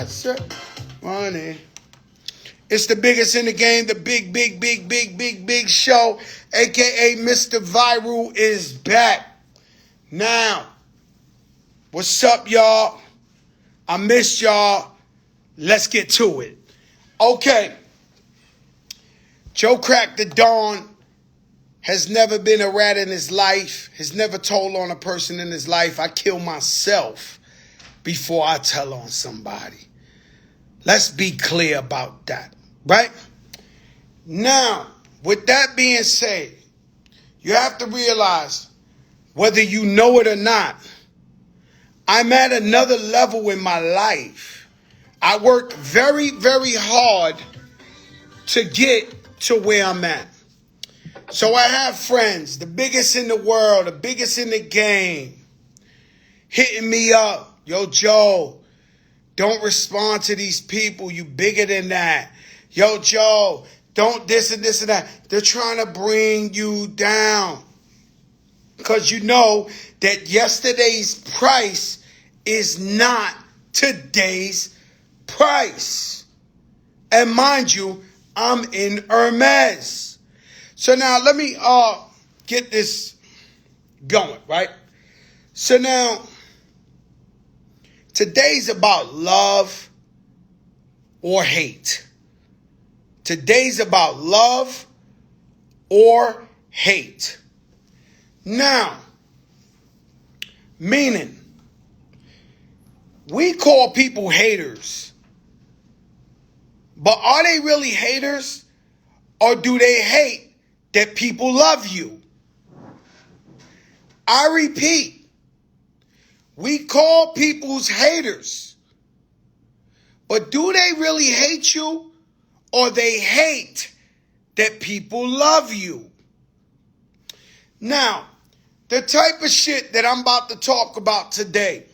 That's it. Money. It's the biggest in the game, the big show, a.k.a. Mr. Viral is back. Now, what's up, y'all? I missed y'all. Let's get to it. Okay. Joe Crack the Dawn has never been a rat in his life, has never told on a person in his life. I kill myself before I tell on somebody. Let's be clear about that, right? Now, with that being said, you have to realize, whether you know it or not, I'm at another level in my life. I worked very, very hard to get to where I'm at. So I have friends, the biggest in the world, the biggest in the game, hitting me up. Yo, Joe, don't respond to these people. You bigger than that. Yo, Joe, don't this and this and that. They're trying to bring you down. Because you know that yesterday's price is not today's price. And mind you, I'm in Hermes. So now let me get this going, right? So now, today's about love or hate. Today's about love or hate. Now, meaning, we call people haters, but are they really haters, or do they hate that people love you? I repeat, we call people's haters, but do they really hate you, or they hate that people love you? Now, the type of shit that I'm about to talk about today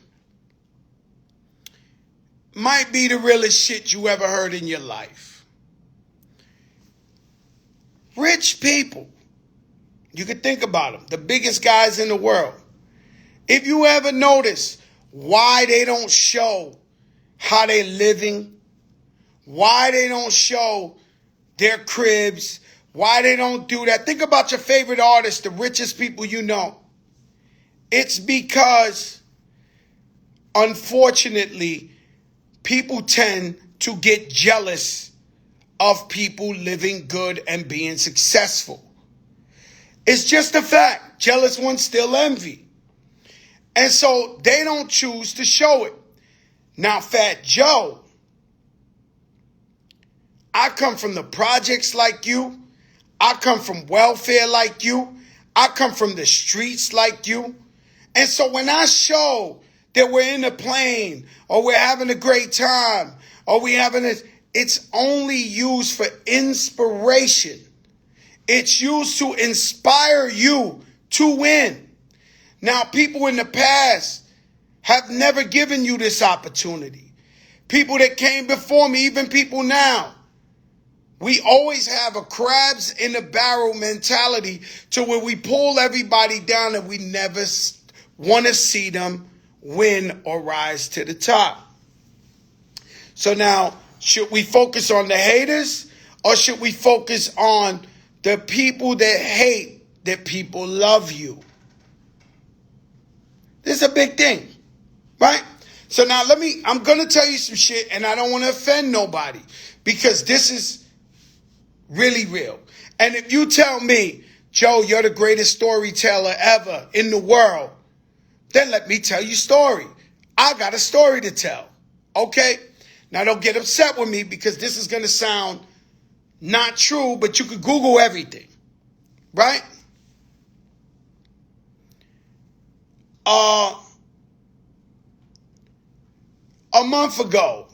might be the realest shit you ever heard in your life. Rich people, you could think about them, the biggest guys in the world. If you ever notice why they don't show how they're living, why they don't show their cribs, why they don't do that, think about your favorite artists, the richest people you know. It's because, unfortunately, people tend to get jealous of people living good and being successful. It's just a fact. Jealous ones still envy. And so they don't choose to show it. Now, Fat Joe, I come from the projects like you. I come from welfare like you. I come from the streets like you. And so when I show that we're in a plane, or we're having a great time, or we having this, it's only used for inspiration. It's used to inspire you to win. Now, people in the past have never given you this opportunity. People that came before me, even people now. We always have a crabs in the barrel mentality to where we pull everybody down and we never want to see them win or rise to the top. So now, should we focus on the haters, or should we focus on the people that hate that people love you? This is a big thing, right? So now I'm going to tell you some shit, and I don't want to offend nobody, because this is really real. And if you tell me, Joe, you're the greatest storyteller ever in the world, then let me tell you a story. I got a story to tell, okay? Now, don't get upset with me, because this is going to sound not true, but you could Google everything, right? A month ago,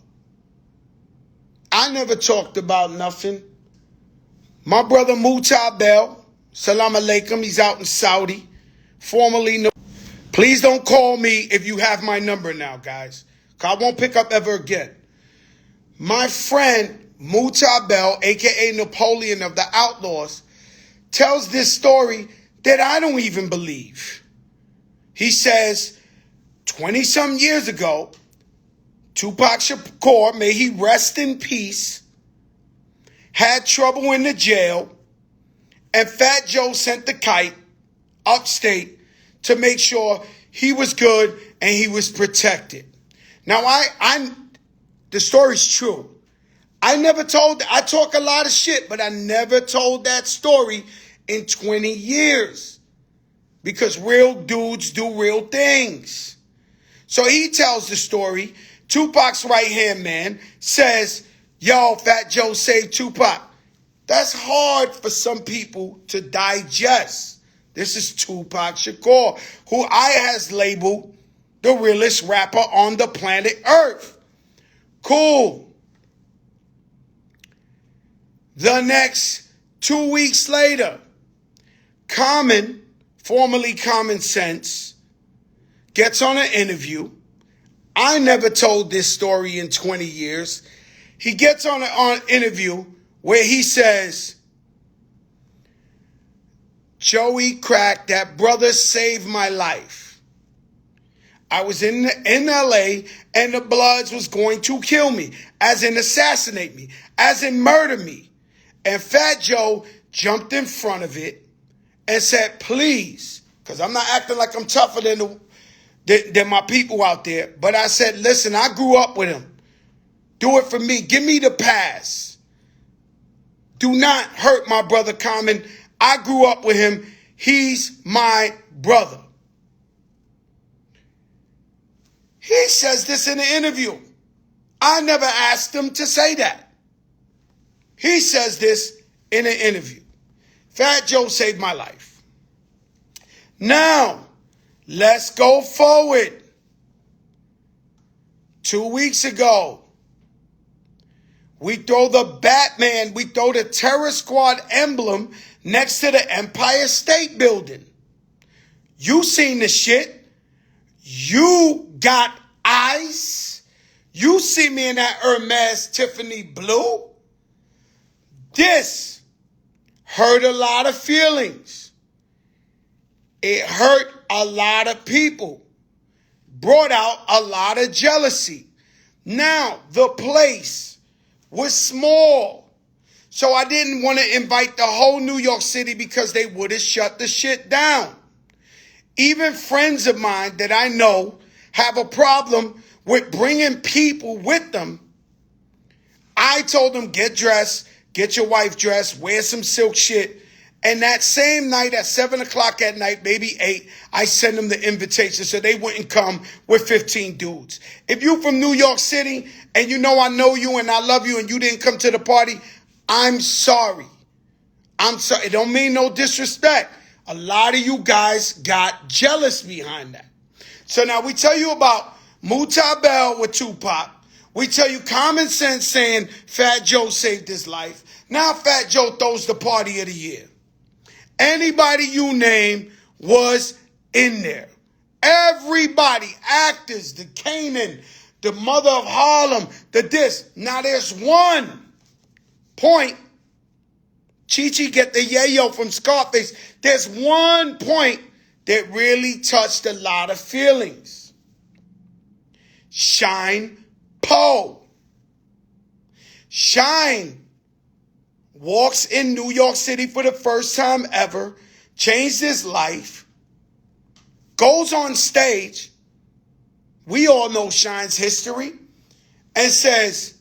I never talked about nothing. My brother Mutabel, salam alaikum, he's out in Saudi, formerly known. Please don't call me if you have my number now, guys, because I won't pick up ever again. My friend Mutabel, a.k.a. Napoleon of the Outlaws, tells this story that I don't even believe. He says 20-some years ago, Tupac Shakur, may he rest in peace, had trouble in the jail, and Fat Joe sent the kite upstate to make sure he was good and he was protected. Now, the story's true. I talk a lot of shit, but I never told that story in 20 years because real dudes do real things. So he tells the story. Tupac's right-hand man says, yo, Fat Joe saved Tupac. That's hard for some people to digest. This is Tupac Shakur, who I has labeled the realest rapper on the planet Earth. Cool. The next 2 weeks later, Common, formerly Common Sense, gets on an interview. I never told this story in 20 years. He gets on an interview where he says, Joey Crack, that brother saved my life. I was in LA and the Bloods was going to kill me, as in assassinate me, as in murder me. And Fat Joe jumped in front of it and said, please, because I'm not acting like I'm tougher than my people out there. But I said, listen, I grew up with him. Do it for me. Give me the pass. Do not hurt my brother Common. I grew up with him. He's my brother. He says this in an interview. I never asked him to say that. He says this in an interview. Fat Joe saved my life. Now, let's go forward. 2 weeks ago, we throw the Batman, we throw the Terror Squad emblem next to the Empire State Building. You seen the shit. You got eyes. You see me in that Hermes Tiffany blue. This hurt a lot of feelings. It hurt a lot of people. Brought out a lot of jealousy. Now, the place was small. So I didn't want to invite the whole New York City because they would have shut the shit down. Even friends of mine that I know have a problem with bringing people with them. I told them, get dressed, get your wife dressed, wear some silk shit. And that same night at 7 o'clock at night, maybe 8, I send them the invitation so they wouldn't come with 15 dudes. If you from New York City and you know I know you and I love you and you didn't come to the party, I'm sorry. I'm sorry. It don't mean no disrespect. A lot of you guys got jealous behind that. So now we tell you about Muta Bell with Tupac. We tell you Common Sense saying Fat Joe saved his life. Now Fat Joe throws the party of the year. Anybody you name was in there. Everybody, actors, the Kanan, the mother of Harlem, the this. Now there's one point. Chi-Chi get the yayo from Scarface. There's one point that really touched a lot of feelings. Shine Poe. Shine walks in New York City for the first time ever, changed his life, goes on stage, we all know Shine's history, and says,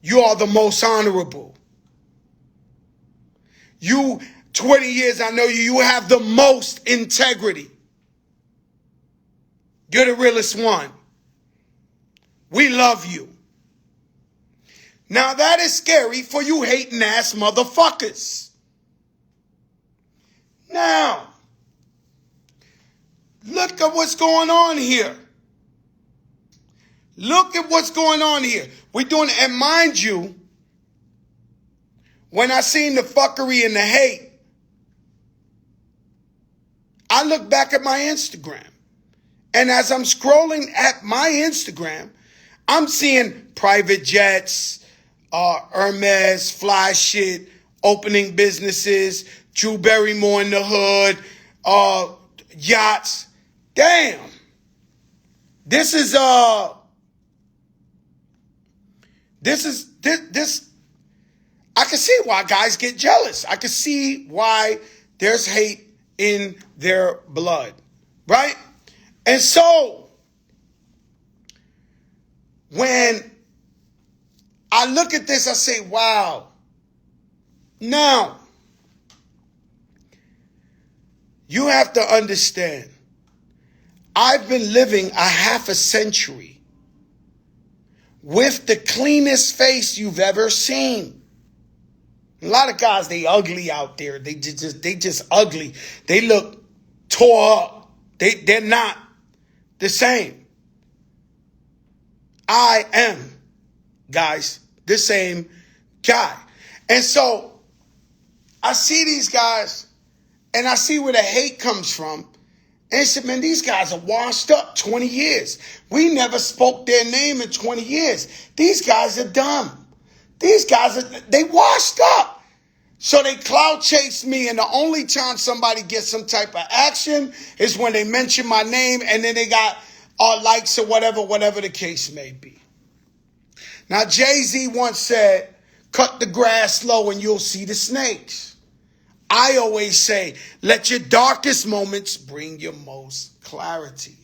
you are the most honorable. You, 20 years I know you, you have the most integrity. You're the realest one. We love you. Now that is scary for you hating ass motherfuckers. Now, look at what's going on here. Look at what's going on here. We're doing, and mind you, when I seen the fuckery and the hate, I look back at my Instagram. And as I'm scrolling at my Instagram, I'm seeing private jets, Hermes, fly shit, opening businesses, Drew Barrymore in the hood, yachts. Damn. This is This. I can see why guys get jealous. I can see why there's hate in their blood, right? And so when I look at this, I say, wow. Now, you have to understand, I've been living a half a century with the cleanest face you've ever seen. A lot of guys, they ugly out there. They just ugly. They look tore up. They're not the same. I am, guys, the same guy. And so I see these guys and I see where the hate comes from. And I said, man, these guys are washed up 20 years. We never spoke their name in 20 years. These guys are dumb. These guys, they washed up. So they clout chase me, and the only time somebody gets some type of action is when they mention my name, and then they got likes or whatever the case may be. Now, Jay-Z once said, cut the grass low and you'll see the snakes. I always say, let your darkest moments bring your most clarity.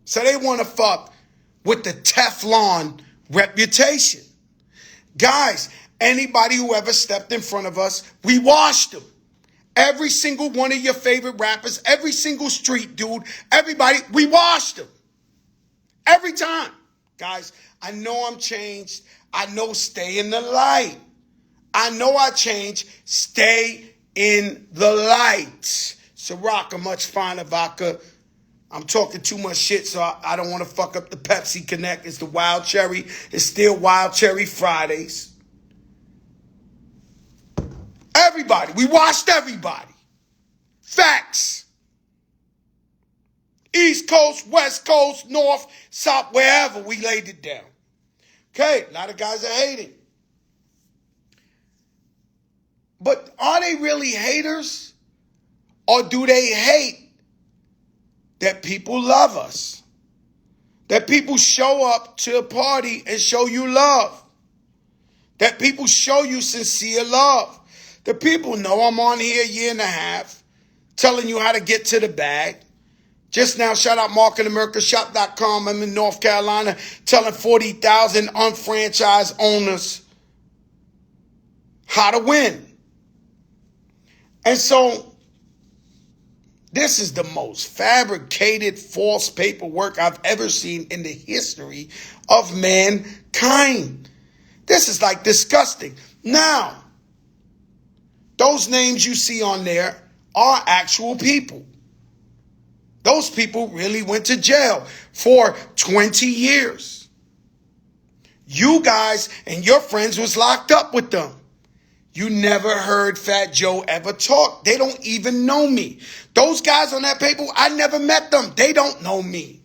So they want to fuck with the Teflon reputation. Guys, anybody who ever stepped in front of us, we washed them. Every single one of your favorite rappers, every single street dude, everybody, we washed them. Every time. Guys, I know I'm changed. I know stay in the light. I know I changed. Stay in the light. Ciroc, much finer vodka. I'm talking too much shit, so I don't want to fuck up the Pepsi Connect. It's the Wild Cherry. It's still Wild Cherry Fridays. Everybody. We washed everybody. Facts. East Coast, West Coast, North, South, wherever we laid it down. Okay, a lot of guys are hating. But are they really haters? Or do they hate that people love us? That people show up to a party and show you love? That people show you sincere love? The people know I'm on here a year and a half telling you how to get to the bag. Just now, shout out marketamericaShop.com. I'm in North Carolina telling 40,000 unfranchised owners how to win. And so this is the most fabricated, false paperwork I've ever seen in the history of mankind. This is like disgusting. Now, those names you see on there are actual people. Those people really went to jail for 20 years. You guys and your friends was locked up with them. You never heard Fat Joe ever talk. They don't even know me. Those guys on that paper, I never met them. They don't know me.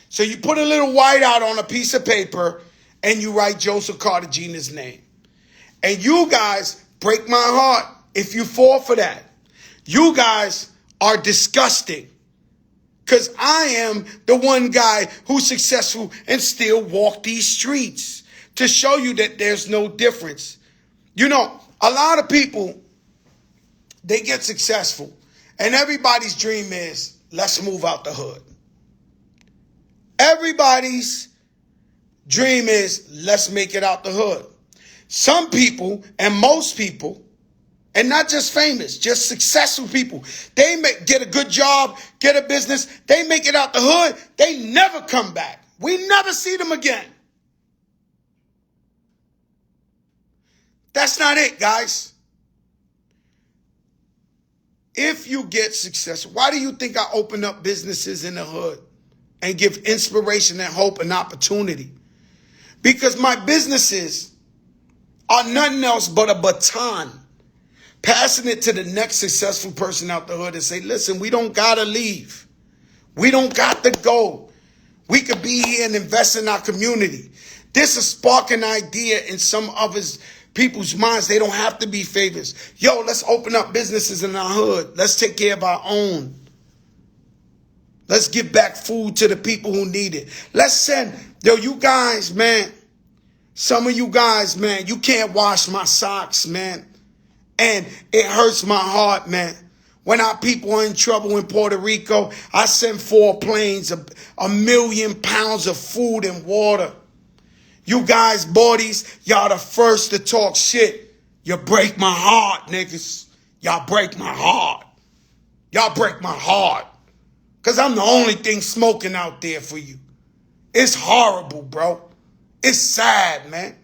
So you put a little whiteout on a piece of paper and you write Joseph Cartagena's name. And you guys break my heart if you fall for that. You guys are disgusting. Because I am the one guy who's successful and still walk these streets to show you that there's no difference. You know, a lot of people, they get successful and everybody's dream is, let's move out the hood. Everybody's dream is, let's make it out the hood. Some people and most people, and not just famous, just successful people, they get a good job, get a business, they make it out the hood, they never come back. We never see them again. That's not it, guys. If you get successful, why do you think I open up businesses in the hood and give inspiration and hope and opportunity? Because my businesses are nothing else but a baton, passing it to the next successful person out the hood and say, listen, we don't got to leave. We don't got to go. We could be here and invest in our community. This is sparking an idea in some of his people's minds. They don't have to be favors. Yo, let's open up businesses in our hood. Let's take care of our own. Let's give back food to the people who need it. Let's send, yo, you guys, man, Some of you guys, man, you can't wash my socks, man. And it hurts my heart, man. When our people are in trouble in Puerto Rico, I send 4 planes, a million pounds of food and water. You guys, buddies, y'all the first to talk shit. You break my heart, niggas. Y'all break my heart. Y'all break my heart. Because I'm the only thing smoking out there for you. It's horrible, bro. It's sad, man.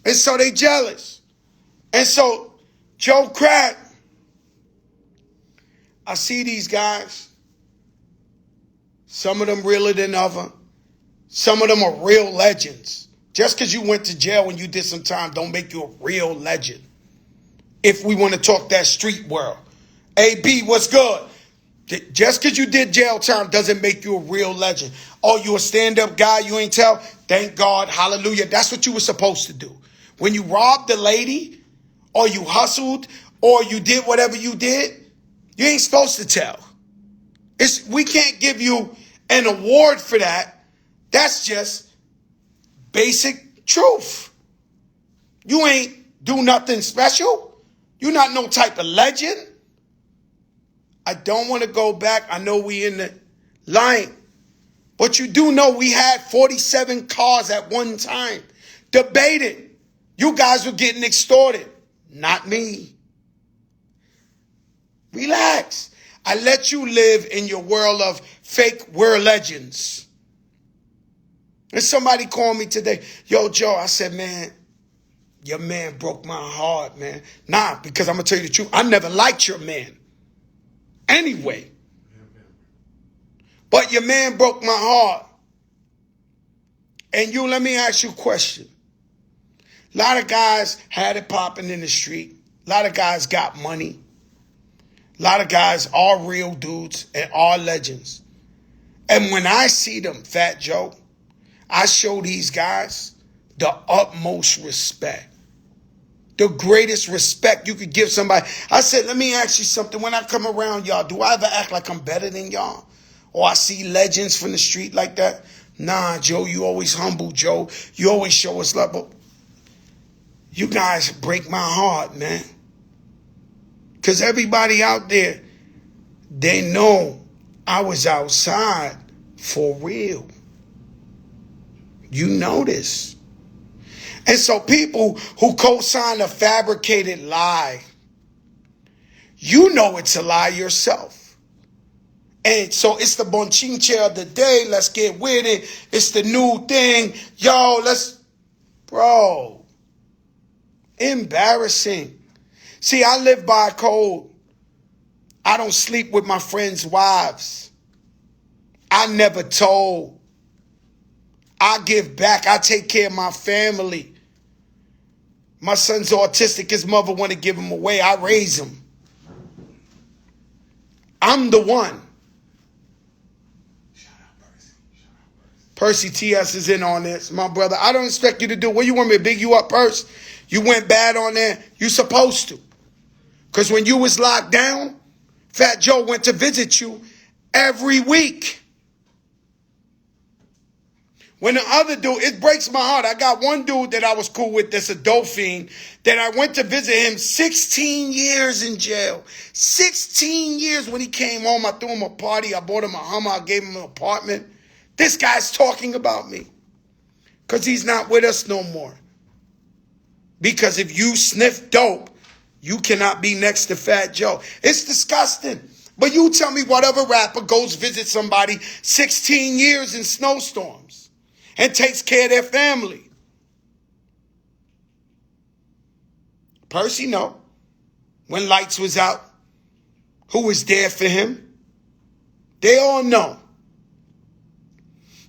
And so they jealous. And so Joe Crack, I see these guys. Some of them realer than others. Some of them are real legends. Just because you went to jail when you did some time don't make you a real legend. If we want to talk that street world. AB, what's good? Just because you did jail time doesn't make you a real legend. Oh, you a stand-up guy, you ain't tell? Thank God, hallelujah. That's what you were supposed to do. When you robbed the lady, or you hustled, or you did whatever you did, you ain't supposed to tell. We can't give you an award for that. That's just basic truth. You ain't do nothing special. You're not no type of legend. I don't want to go back. I know we in the line. But you do know we had 47 cars at one time debating. You guys were getting extorted. Not me. Relax. I let you live in your world of fake world legends. And somebody called me today. Yo, Joe, I said, man, your man broke my heart, man. Nah, because I'm going to tell you the truth. I never liked your man. Anyway. But your man broke my heart. And let me ask you a question. A lot of guys had it popping in the street. A lot of guys got money. A lot of guys are real dudes and are legends. And when I see them, Fat Joe, I show these guys the utmost respect. The greatest respect you could give somebody. I said, let me ask you something. When I come around y'all, do I ever act like I'm better than y'all? Or I see legends from the street like that? Nah, Joe, you always humble, Joe. You always show us love. But you guys break my heart, man. Because everybody out there, they know I was outside for real. You know this. And so people who co-sign a fabricated lie, you know it's a lie yourself. And so it's the bonchinche of the day. Let's get with it. It's the new thing. Yo, bro. Embarrassing. See, I live by a code. I don't sleep with my friends' wives. I never told. I give back. I take care of my family. My son's autistic. His mother want to give him away. I raise him. I'm the one. Shout out Percy. Percy TS is in on this. My brother, I don't expect you to do. What you want me to big you up, Percy? You went bad on there. You supposed to. Because when you was locked down, Fat Joe went to visit you every week. When the other dude, it breaks my heart. I got one dude that I was cool with that's a dope fiend that I went to visit him 16 years in jail. 16 years when he came home. I threw him a party. I bought him a Hummer. I gave him an apartment. This guy's talking about me because he's not with us no more. Because if you sniff dope, you cannot be next to Fat Joe. It's disgusting. But you tell me whatever rapper goes visit somebody 16 years in snowstorms and takes care of their family. Percy, no. When lights was out, who was there for him? They all know.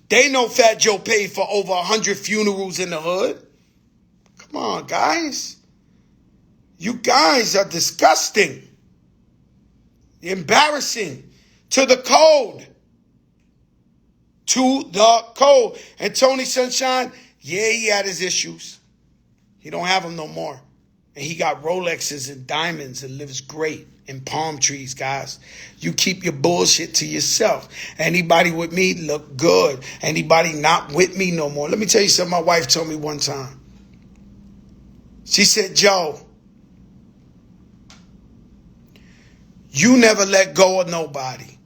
They know Fat Joe paid for over 100 funerals in the hood. Come on, guys. You guys are disgusting. Embarrassing to the code. To the code. And Tony Sunshine, yeah, he had his issues. He don't have them no more. And he got Rolexes and diamonds and lives great in palm trees, guys. You keep your bullshit to yourself. Anybody with me look good. Anybody not with me no more. Let me tell you something my wife told me one time. She said, Joe, you never let go of nobody.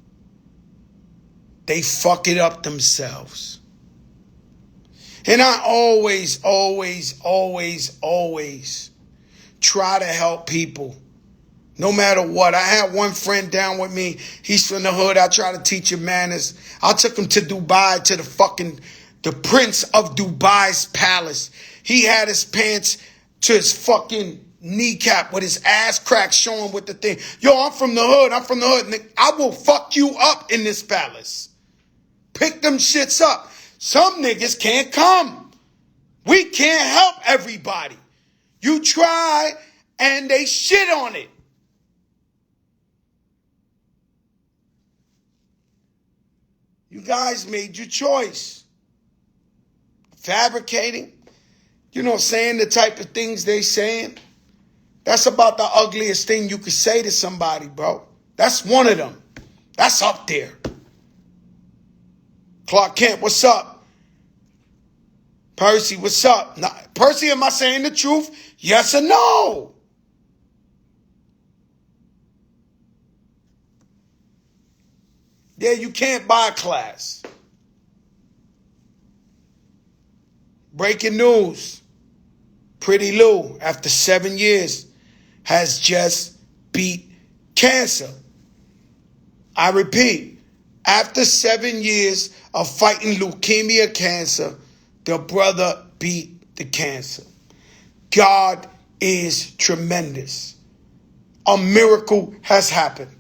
They fuck it up themselves. And I always try to help people. No matter what. I had one friend down with me. He's from the hood. I try to teach him manners. I took him to Dubai, to the Prince of Dubai's palace. He had his pants to his fucking kneecap with his ass crack showing with the thing. Yo, I'm from the hood. I'm from the hood. I will fuck you up in this palace. Pick them shits up. Some niggas can't come. We can't help everybody. You try and they shit on it. You guys made your choice. Fabricating. You know, saying the type of things they saying. That's about the ugliest thing you could say to somebody, bro. That's one of them. That's up there. Clark Kent, what's up? Percy, what's up? Now, Percy, am I saying the truth? Yes or no? Yeah, you can't buy a class. Breaking news. Pretty Lou, after 7 years, has just beat cancer. I repeat, after 7 years of fighting leukemia cancer, the brother beat the cancer. God is tremendous. A miracle has happened.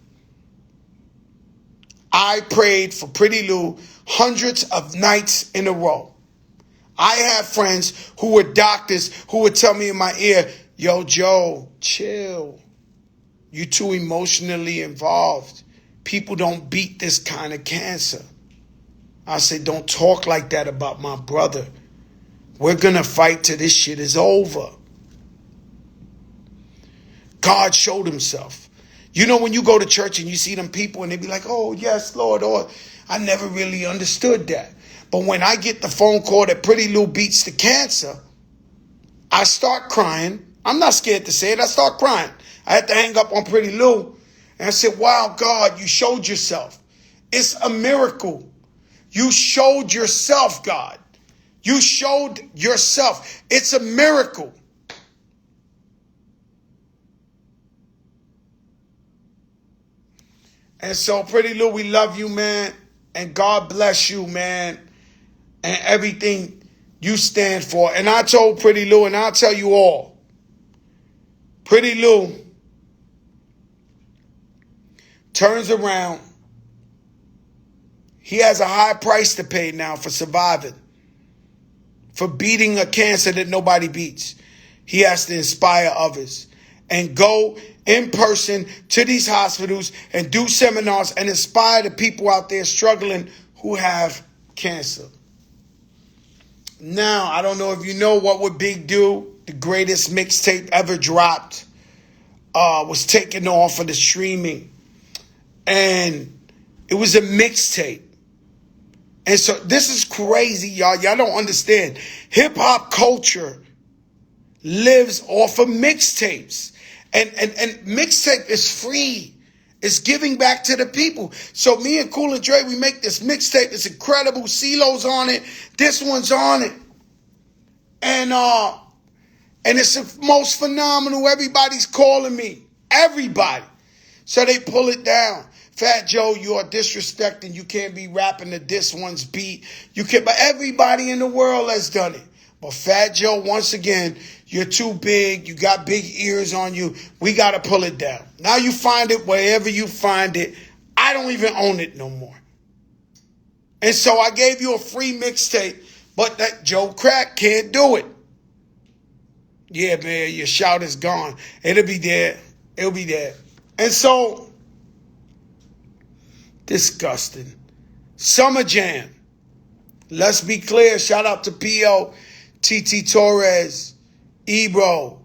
I prayed for Pretty Lou hundreds of nights in a row. I have friends who were doctors who would tell me in my ear, yo, Joe, chill. You're too emotionally involved. People don't beat this kind of cancer. I say, don't talk like that about my brother. We're going to fight till this shit is over. God showed himself. You know, when you go to church and you see them people and they be like, oh, yes, Lord, or I never really understood that. But when I get the phone call that Pretty Lou beats the cancer, I start crying. I'm not scared to say it. I start crying. I had to hang up on Pretty Lou. And I said, wow, God, you showed yourself. It's a miracle. You showed yourself, God. You showed yourself. It's a miracle. And so, Pretty Lou, we love you, man. And God bless you, man. And everything you stand for. And I told Pretty Lou, and I'll tell you all. Pretty Lou turns around. He has a high price to pay now for surviving. For beating a cancer that nobody beats. He has to inspire others. And go in person to these hospitals and do seminars and inspire the people out there struggling who have cancer. Now, I don't know if you know what would Big do. The greatest mixtape ever dropped was taken off of the streaming. And it was a mixtape. And so this is crazy, y'all. Y'all don't understand. Hip-hop culture lives off of mixtapes. And mixtape is free. It's giving back to the people. So me and Cool and Dre, we make this mixtape. It's incredible. CeeLo's on it. This one's on it. And it's the most phenomenal. Everybody's calling me. Everybody. So they pull it down. Fat Joe, you are disrespecting. You can't be rapping to this one's beat. You can't, but everybody in the world has done it. But Fat Joe, once again, you're too big. You got big ears on you. We got to pull it down. Now you find it wherever you find it. I don't even own it no more. And so I gave you a free mixtape, but that Joe Crack can't do it. Yeah, man, your shout is gone. It'll be there. It'll be there. And so, disgusting. Summer Jam. Let's be clear. Shout out to P.O., T.T. Torres, Ebro,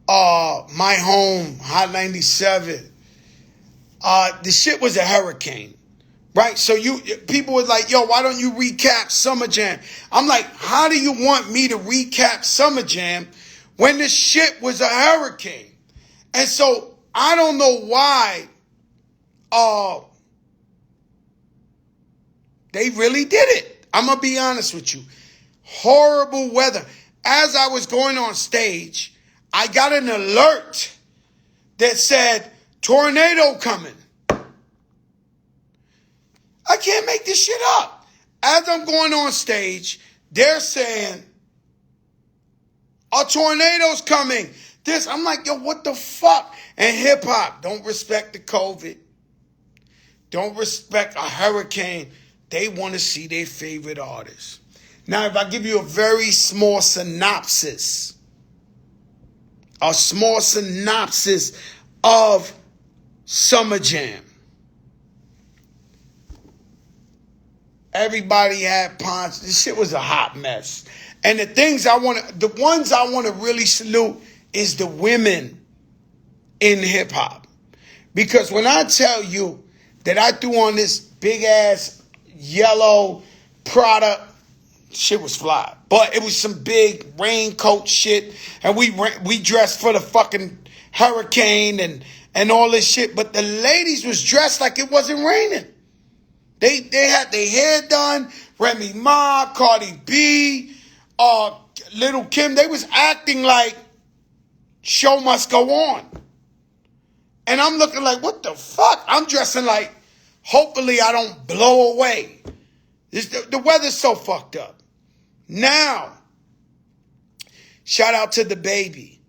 My Home, Hot 97. The shit was a hurricane, right? So people were like, yo, why don't you recap Summer Jam? I'm like, how do you want me to recap Summer Jam when the shit was a hurricane. And so I don't know why they really did it. I'm going to be honest with you. Horrible weather. As I was going on stage, I got an alert that said, tornado coming. I can't make this shit up. As I'm going on stage, they're saying, a tornado's coming. I'm like, yo, what the fuck? And hip hop don't respect the COVID. Don't respect a hurricane. They want to see their favorite artist. Now, if I give you a very small synopsis of Summer Jam. Everybody had ponch. This shit was a hot mess. And the ones I want to really salute is the women in hip hop. Because when I tell you that I threw on this big ass yellow Prada, shit was fly. But it was some big raincoat shit. And we dressed for the fucking hurricane and all this shit. But the ladies was dressed like it wasn't raining. They had their hair done. Remy Ma, Cardi B, Little Kim. They was acting like show must go on. And I'm looking like, what the fuck? I'm dressing like, hopefully I don't blow away. The weather's so fucked up. Now, shout out to the baby.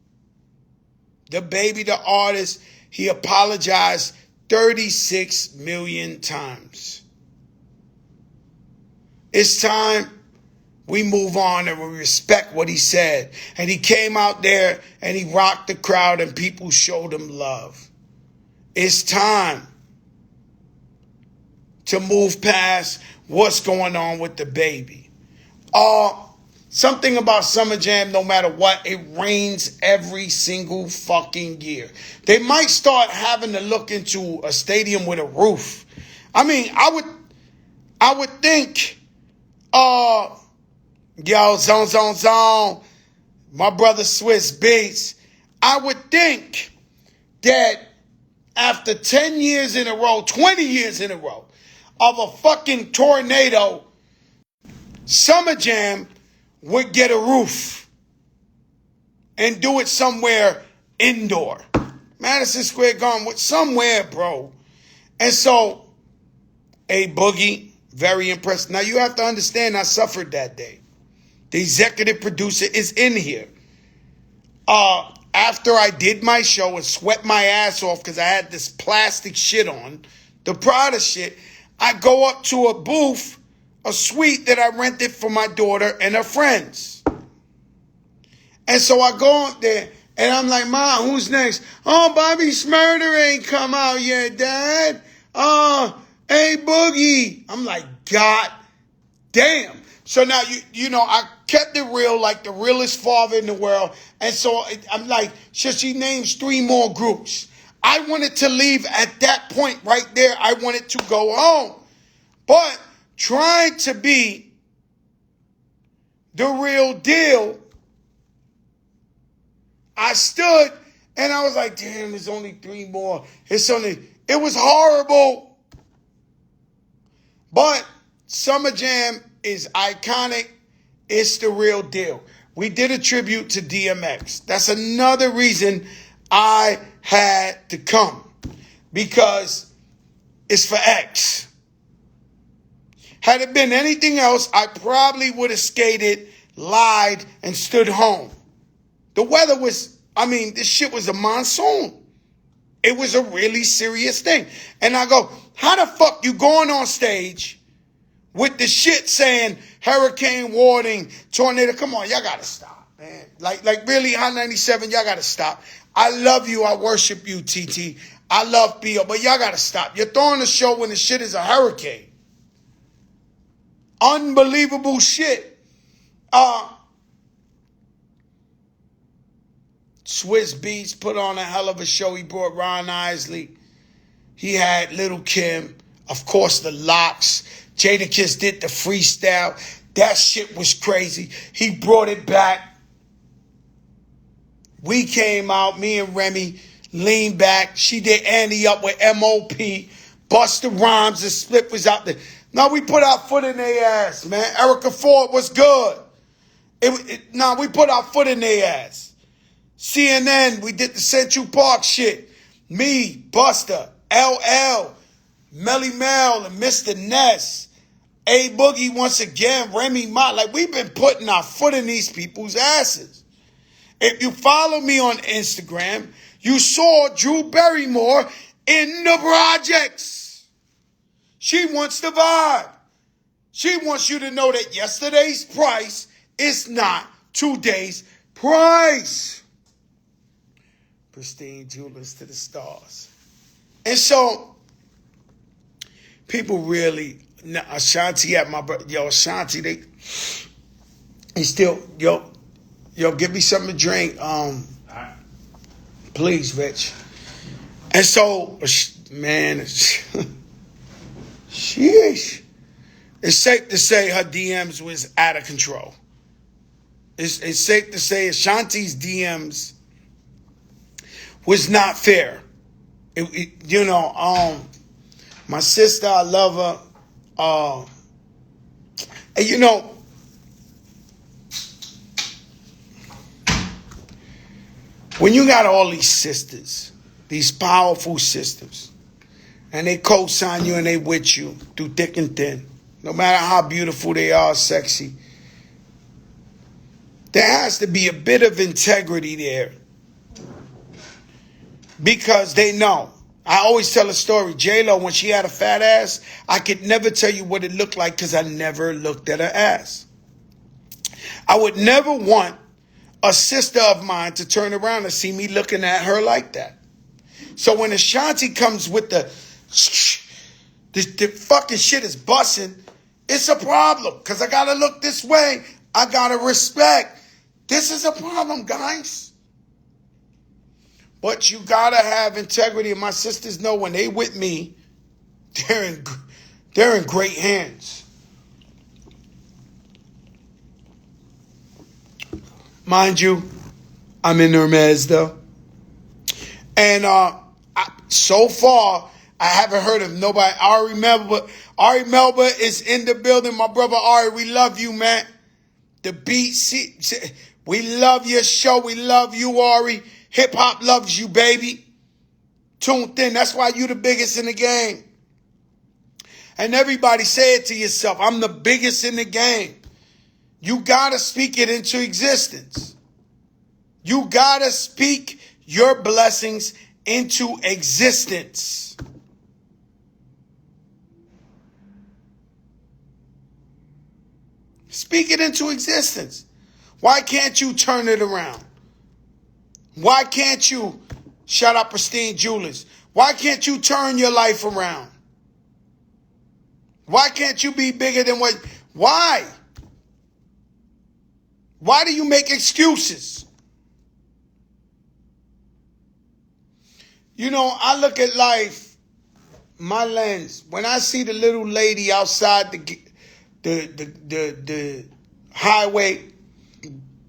The baby, the artist, he apologized 36 million times. It's time we move on and we respect what he said. And he came out there and he rocked the crowd and people showed him love. It's time to move past what's going on with the baby. Something about Summer Jam, no matter what, it rains every single fucking year. They might start having to look into a stadium with a roof. I mean, I would think, yo, zone, my brother Swiss Beats, I would think that after 10 years in a row, 20 years in a row of a fucking tornado, Summer Jam would get a roof and do it somewhere indoor. Madison Square Garden, somewhere, bro. And so, A Boogie, very impressed. Now, you have to understand, I suffered that day. The executive producer is in here. After I did my show and sweat my ass off because I had this plastic shit on, the Prada shit, I go up to a booth, a suite that I rented for my daughter and her friends. And so I go up there and I'm like, Mom, who's next? Oh, Bobby Shmurda ain't come out yet, Dad. Hey, Boogie. I'm like, God damn. So now, you know, I kept it real, like the realest father in the world. And so I'm like, she names 3 more groups. I wanted to leave at that point right there. I wanted to go home. But trying to be the real deal, I stood and I was like, damn, there's only 3 more. It was horrible. But Summer Jam is iconic. It's the real deal. We did a tribute to DMX. That's another reason I had to come. Because it's for X. Had it been anything else, I probably would have skated, lied, and stood home. The weather was, this shit was a monsoon. It was a really serious thing. And I go, how the fuck you going on stage with the shit saying hurricane warning, tornado? Come on, y'all gotta stop, man. Like really, Hot 97, y'all gotta stop. I love you, I worship you, TT. I love B.O., but y'all gotta stop. You're throwing a show when the shit is a hurricane. Unbelievable shit. Swiss Beats put on a hell of a show. He brought Ron Isley. He had Little Kim. Of course, the Locks. Jadakiss did the freestyle. That shit was crazy. He brought it back. We came out, me and Remy leaned back. She did Annie up with M.O.P. Busta Rhymes and Split was out there. No, we put our foot in their ass, man. Erica Ford was good. We put our foot in their ass. CNN, we did the Central Park shit. Me, Busta, LL, Melly Mel, and Mr. Ness. A Boogie once again, Remy Ma. Like, we've been putting our foot in these people's asses. If you follow me on Instagram, you saw Drew Barrymore in the projects. She wants the vibe. She wants you to know that yesterday's price is not today's price. Pristine jewelers to the stars. And so, people really, Ashanti at my brother, yo, Ashanti, they still, yo, give me something to drink, please, Rich. And so, man, sheesh. It's safe to say her DMs was out of control. It's safe to say Ashanti's DMs was not fair. My sister, I love her. And when you got all these sisters, these powerful sisters, and they co-sign you and they with you through thick and thin, no matter how beautiful they are, sexy, there has to be a bit of integrity there. Because they know. I always tell a story. J-Lo, when she had a fat ass, I could never tell you what it looked like because I never looked at her ass. I would never want a sister of mine to turn around and see me looking at her like that. So when Ashanti comes with the fucking shit is busting, it's a problem because I got to look this way. I got to respect. This is a problem, guys. But you got to have integrity. And my sisters know when they with me, they're in great hands. Mind you, I'm in Hermes, though. And so far, I haven't heard of nobody. Ari Melba is in the building. My brother Ari, we love you, man. The beat, we love your show. We love you, Ari. Hip hop loves you, baby. Tuned in. That's why you the biggest in the game. And everybody say it to yourself. I'm the biggest in the game. You gotta speak it into existence. You gotta speak your blessings into existence. Speak it into existence. Why can't you turn it around? Why can't you shut up, Pristine Jewelers? Why can't you turn your life around? Why can't you be bigger than what? Why? Why do you make excuses? I look at life, my lens. When I see the little lady outside the highway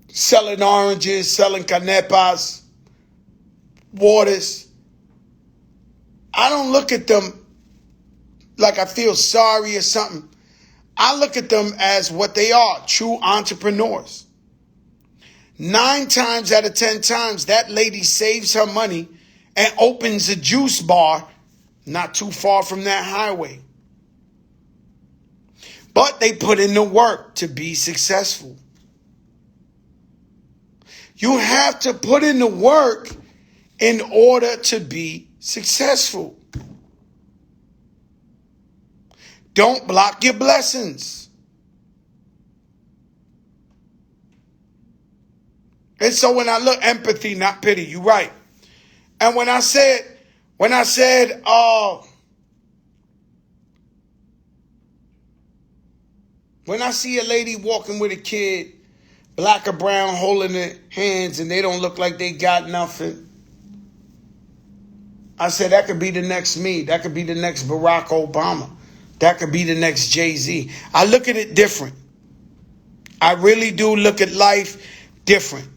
selling oranges, selling canepas, waters, I don't look at them like I feel sorry or something. I look at them as what they are, true entrepreneurs. 9 times out of 10 times, that lady saves her money and opens a juice bar not too far from that highway. But they put in the work to be successful. You have to put in the work in order to be successful. Don't block your blessings. And so when I look, empathy, not pity, you're right. And when I said, when I see a lady walking with a kid, black or brown, holding their hands, and they don't look like they got nothing, I said, that could be the next me. That could be the next Barack Obama. That could be the next Jay-Z. I look at it different. I really do look at life different.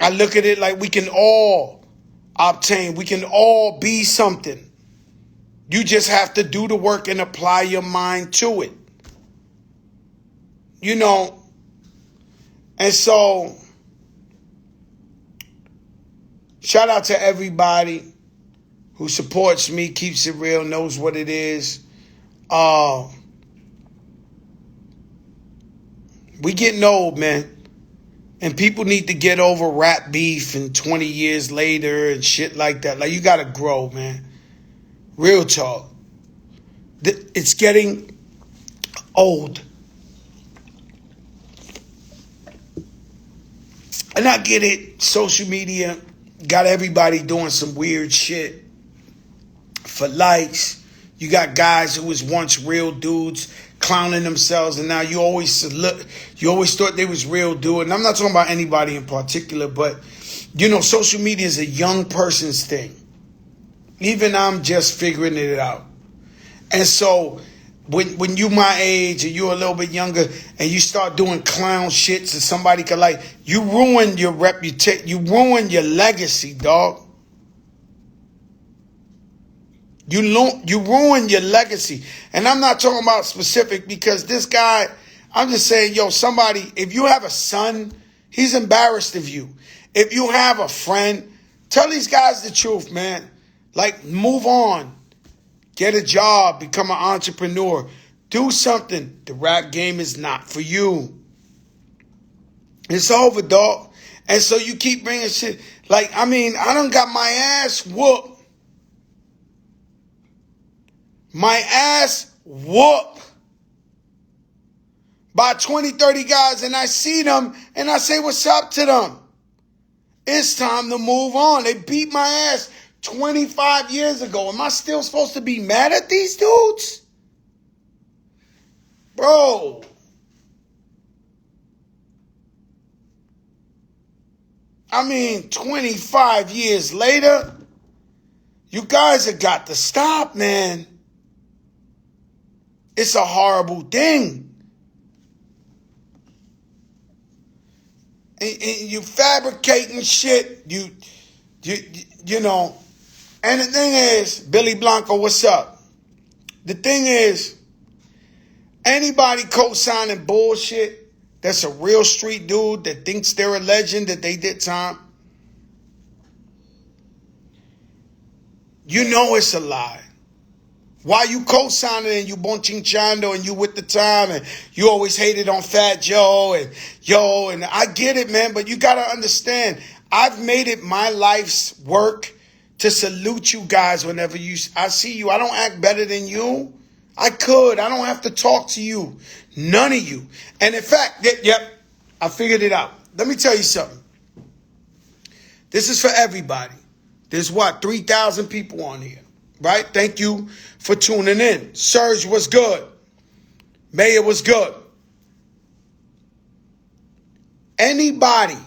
I look at it like we can all obtain. We can all be something. You just have to do the work and apply your mind to it. You know, and so shout out to everybody who supports me, keeps it real, knows what it is. We getting old, man. And people need to get over rap beef and 20 years later and shit like that. Like, you got to grow, man. Real talk. It's getting old. And I get it. Social media got everybody doing some weird shit for likes. You got guys who was once real dudes clowning themselves, and now you always thought they was real dude. And I'm not talking about anybody in particular, but you know, social media is a young person's thing. Even I'm just figuring it out. And so when you my age or you're a little bit younger and you start doing clown shit so somebody could like, you ruin your reputation, you ruin your legacy, dog. You ruin your legacy. And I'm not talking about specific because this guy, I'm just saying, yo, somebody, if you have a son, he's embarrassed of you. If you have a friend, tell these guys the truth, man. Like, move on. Get a job. Become an entrepreneur. Do something. The rap game is not for you. It's over, dog. And so you keep bringing shit. Like, I mean, I done got my ass whooped. My ass whooped by 20, 30 guys, and I see them and I say, what's up to them? It's time to move on. They beat my ass 25 years ago. Am I still supposed to be mad at these dudes? Bro. I mean, 25 years later, you guys have got to stop, man. It's a horrible thing. And you fabricating shit. You know. And the thing is, Billy Blanco, what's up? The thing is, anybody co-signing bullshit that's a real street dude that thinks they're a legend, that they did time, you know it's a lie. Why you co-signing and you bonchinchando and you with the time and you always hated on Fat Joe and I get it, man, but you got to understand, I've made it my life's work to salute you guys whenever I see you. I don't act better than you. I don't have to talk to you. None of you. And in fact, yep, I figured it out. Let me tell you something. This is for everybody. There's 3,000 people on here. Right? Thank you for tuning in. Serge was good. Mayor was good. Anybody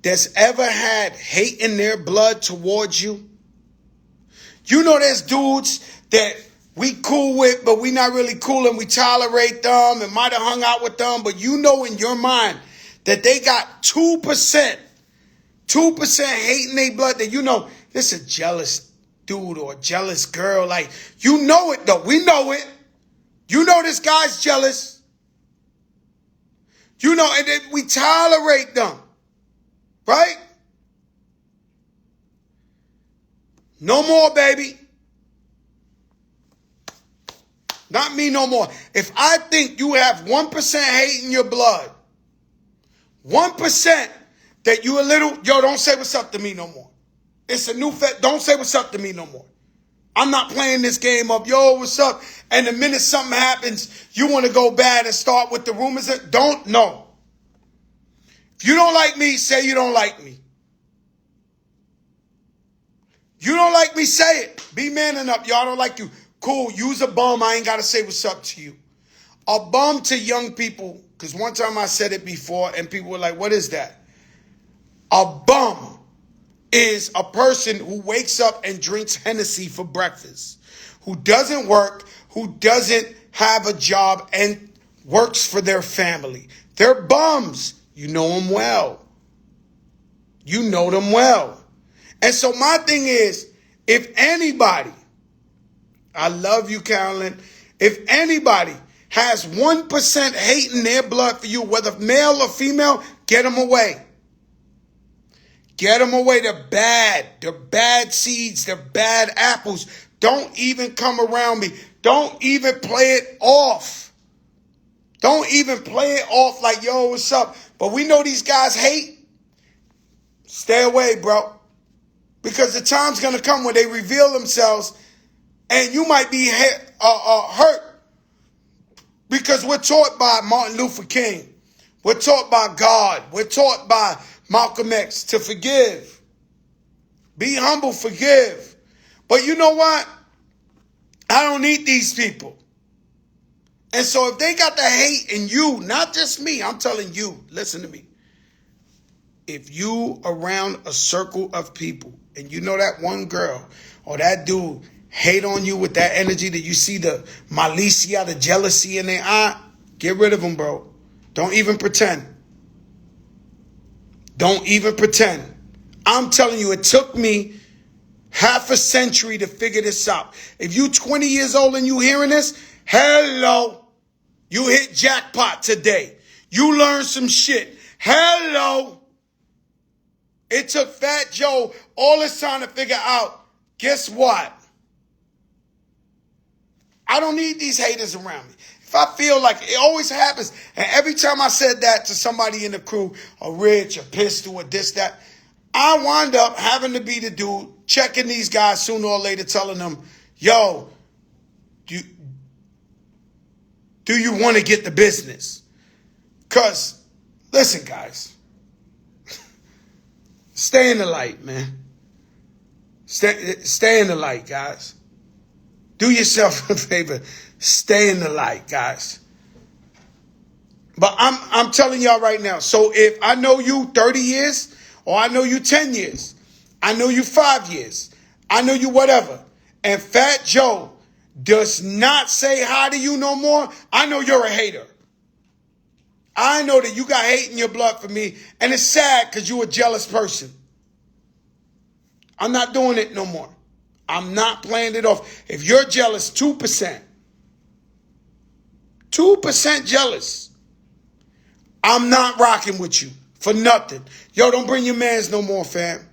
that's ever had hate in their blood towards you, you know there's dudes that we cool with, but we not really cool and we tolerate them and might have hung out with them, but you know in your mind that they got 2% hate in their blood, that you know this is a jealous dude or a jealous girl. Like, you know it though. We know it. You know this guy's jealous. You know, and then we tolerate them. Right? No more, baby. Not me no more. If I think you have 1% hate in your blood, 1% that you a little, yo, don't say what's up to me no more. It's a new don't say what's up to me no more. I'm not playing this game of, yo, what's up? And the minute something happens, you want to go bad and start with the rumors. No. If you don't like me, say you don't like me. You don't like me, say it. Be man enough. Y'all don't like you. Cool, use a bum. I ain't got to say what's up to you. A bum to young people, because one time I said it before and people were like, what is that? A bum is a person who wakes up and drinks Hennessy for breakfast, who doesn't work, who doesn't have a job and works for their family. They're bums. You know them well. You know them well. And so my thing is, if anybody, I love you, Carolyn, if anybody has 1% hate in their blood for you, whether male or female, get them away. Get them away. They're bad. They're bad seeds. They're bad apples. Don't even come around me. Don't even play it off. Don't even play it off like, yo, what's up? But we know these guys hate. Stay away, bro. Because the time's going to come when they reveal themselves and you might be hurt. Because we're taught by Martin Luther King. We're taught by God. We're taught by Malcolm X to forgive. Be humble, forgive. But you know what? I don't need these people. And so if they got the hate in you, not just me, I'm telling you, listen to me. If you around a circle of people and you know that one girl or that dude hate on you with that energy that you see the malicia, the jealousy in their eye, get rid of them, bro. Don't even pretend. Don't even pretend. I'm telling you, it took me half a century to figure this out. If you 20 years old and you hearing this, hello, you hit jackpot today. You learned some shit. Hello. It took Fat Joe all this time to figure out, guess what? I don't need these haters around me. If I feel like it always happens, and every time I said that to somebody in the crew, a Rich, a Pistol, or this, that, I wind up having to be the dude checking these guys sooner or later, telling them, yo, do you want to get the business? Because, listen, guys, stay in the light, man. Stay in the light, guys. Do yourself a favor. Stay in the light, guys. But I'm telling y'all right now. So if I know you 30 years, or I know you 10 years, I know you 5 years, I know you whatever, and Fat Joe does not say hi to you no more, I know you're a hater. I know that you got hate in your blood for me, and it's sad because you're a jealous person. I'm not doing it no more. I'm not playing it off. If you're jealous, 2%. 2% jealous. I'm not rocking with you for nothing. Yo, don't bring your mans no more, fam.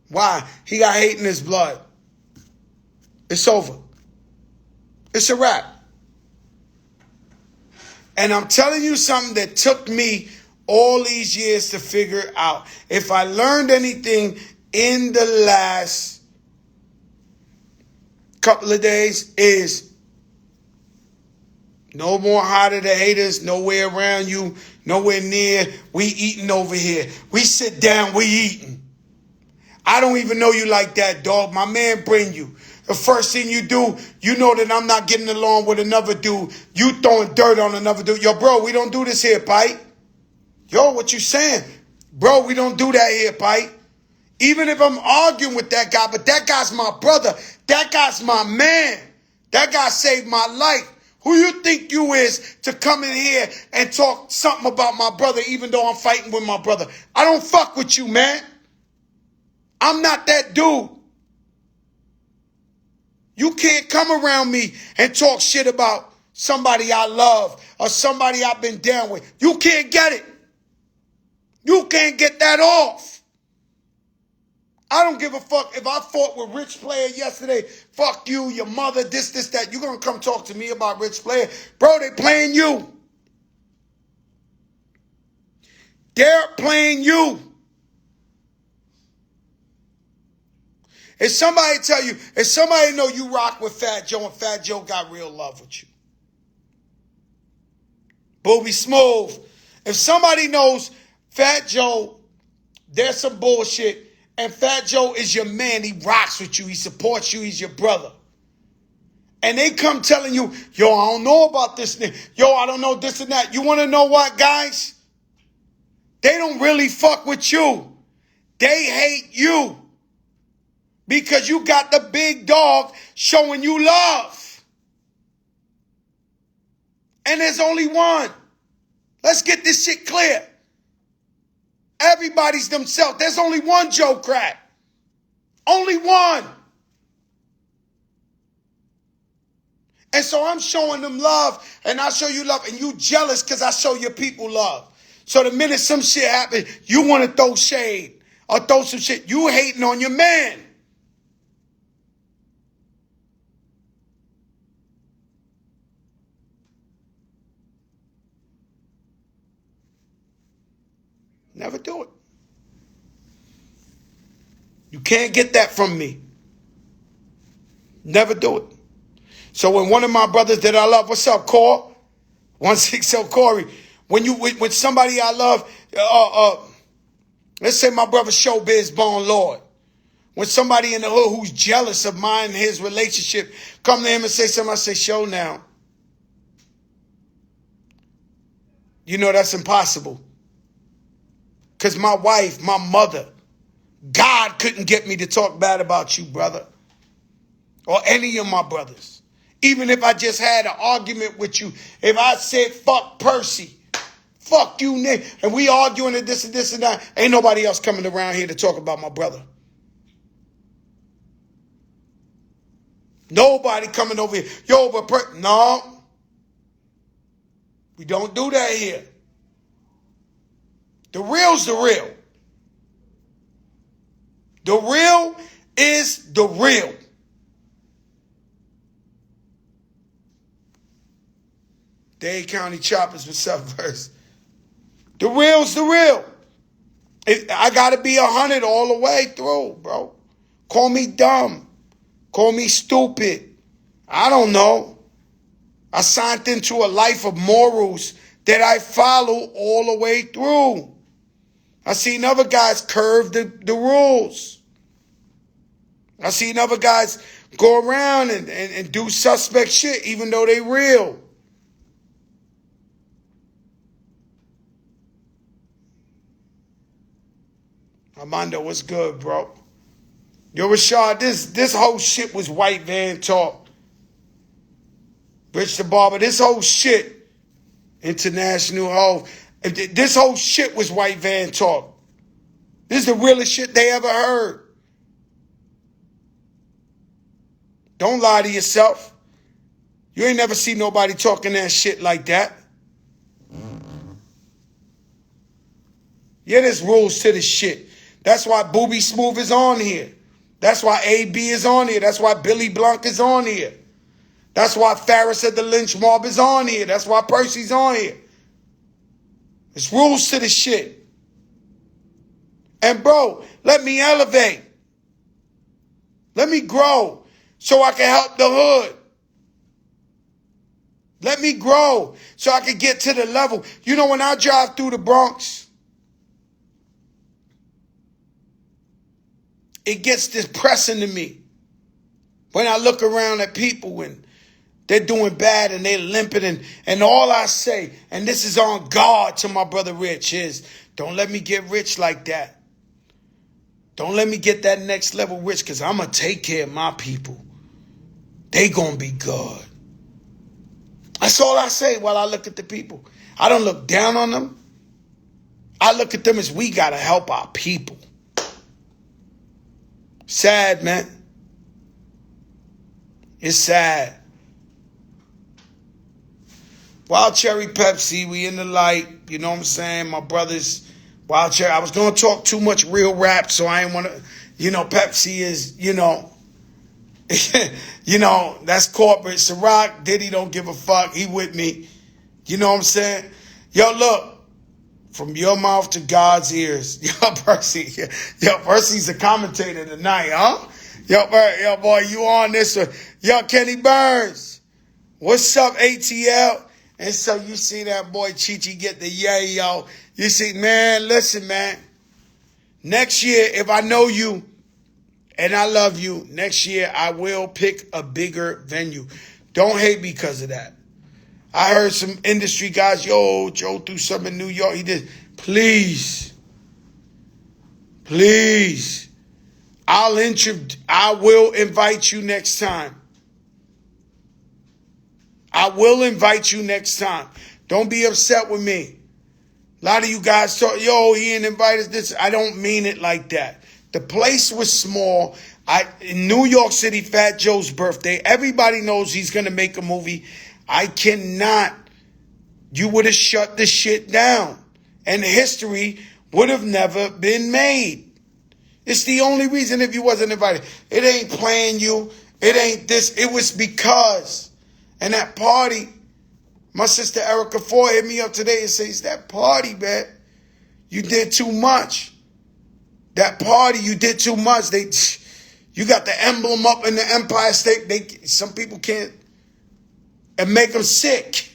Why? He got hate in his blood. It's over. It's a wrap. And I'm telling you something that took me all these years to figure out. If I learned anything in the last couple of days is no more hi to the haters, nowhere around you, nowhere near. We eating over here. We sit down, we eating. I don't even know you like that, dog. My man bring you. The first thing you do, you know that I'm not getting along with another dude. You throwing dirt on another dude. Yo, bro, we don't do this here, Pike. Yo, what you saying? Bro, we don't do that here, Pike. Even if I'm arguing with that guy, but that guy's my brother. That guy's my man. That guy saved my life. Who you think you is to come in here and talk something about my brother even though I'm fighting with my brother? I don't fuck with you, man. I'm not that dude. You can't come around me and talk shit about somebody I love or somebody I've been down with. You can't get it. You can't get that off. I don't give a fuck if I fought with Rich Player yesterday. Fuck you, your mother, this, that. You gonna come talk to me about Rich Player? Bro, they playing you. They're playing you. If somebody tell you, if somebody know you rock with Fat Joe and Fat Joe got real love with you. Booby Smooth. If somebody knows Fat Joe, there's some bullshit, and Fat Joe is your man, he rocks with you, he supports you, he's your brother. And they come telling you, yo, I don't know about this nigga. Yo, I don't know this and that. You want to know what, guys? They don't really fuck with you. They hate you. Because you got the big dog showing you love. And there's only one. Let's get this shit clear. Everybody's themselves. There's only one Joe Crack. Only one. And so I'm showing them love, and I show you love, and you jealous because I show your people love. So the minute some shit happens, you want to throw shade or throw some shit. You hating on your man. Never do it. You can't get that from me. Never do it. So when one of my brothers that I love, what's up, Cor? 160 Corey. When somebody I love, let's say my brother Showbiz Bone Lord. When somebody in the hood who's jealous of mine and his relationship come to him and say something, I say, show now. You know that's impossible. Because my wife, my mother, God couldn't get me to talk bad about you, brother. Or any of my brothers. Even if I just had an argument with you. If I said, fuck Percy. Fuck you, Nick. And we arguing and this and that. Ain't nobody else coming around here to talk about my brother. Nobody coming over here. Yo, but no. We don't do that here. The real's the real. The real is the real. Dade County Choppers, what's up, verse? The real's the real. I gotta be 100 all the way through, bro. Call me dumb. Call me stupid. I don't know. I signed into a life of morals that I follow all the way through. I seen other guys curve the rules. I seen other guys go around and do suspect shit even though they real. Armando, what's good, bro? Yo, Rashad, this whole shit was white van talk. Rich the Barber, this whole shit, international hoe. This whole shit was white van talk. This is the realest shit they ever heard. Don't lie to yourself. You ain't never seen nobody talking that shit like that. Yeah, there's rules to this shit. That's why Booby Smooth is on here. That's why AB is on here. That's why Billy Blanc is on here. That's why Farris at the Lynch Mob is on here. That's why Percy's on here. There's rules to this shit. And bro, let me elevate. Let me grow so I can help the hood. Let me grow so I can get to the level. You know, when I drive through the Bronx, it gets depressing to me. When I look around at people and they're doing bad and they're limping and all I say, and this is on God to my brother Rich, is don't let me get rich like that. Don't let me get that next level rich because I'm going to take care of my people. They going to be good. That's all I say while I look at the people. I don't look down on them. I look at them as we got to help our people. Sad, man. It's sad. Wild Cherry Pepsi, we in the light. You know what I'm saying? My brothers, Wild Cherry. I was going to talk too much real rap, so I ain't want to, Pepsi is, that's corporate. Ciroc, Diddy don't give a fuck. He with me. You know what I'm saying? Yo, look, from your mouth to God's ears. Yo, Percy's a commentator tonight, huh? Yo, boy, you on this one. Yo, Kenny Burns. What's up, ATL? And so you see that boy Chi-Chi get the yay, yo. You see, man, listen, man. Next year, if I know you and I love you, next year I will pick a bigger venue. Don't hate me because of that. I heard some industry guys, yo, Joe threw something in New York. He did. Please. I will invite you next time. I will invite you next time. Don't be upset with me. A lot of you guys thought, yo, he didn't invite us. This, I don't mean it like that. The place was small. In New York City, Fat Joe's birthday. Everybody knows he's going to make a movie. I cannot. You would have shut the shit down. And history would have never been made. It's the only reason if you wasn't invited. It ain't playing you. It ain't this. It was because. And that party, my sister Erica Ford hit me up today and says, that party, man, you did too much. That party, you did too much. You got the emblem up in the Empire State. Some people can't, and make them sick.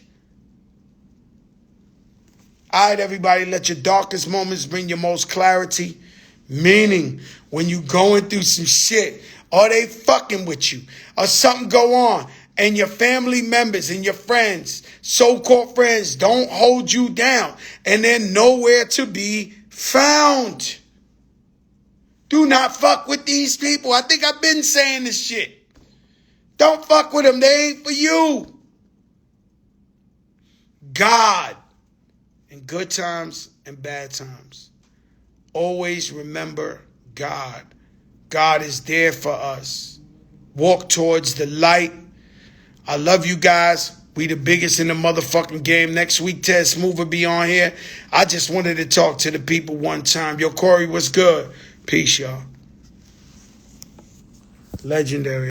All right, everybody, let your darkest moments bring your most clarity. Meaning, when you going through some shit, or they fucking with you, or something go on, and your family members and your friends, so-called friends, don't hold you down, and they're nowhere to be found. Do not fuck with these people. I think I've been saying this shit. Don't fuck with them. They ain't for you. God, in good times and bad times, always remember God. God is there for us. Walk towards the light. I love you guys. We the biggest in the motherfucking game. Next week, Ted Smooth will be on here. I just wanted to talk to the people one time. Yo, Corey, what's good? Peace, y'all. Legendary.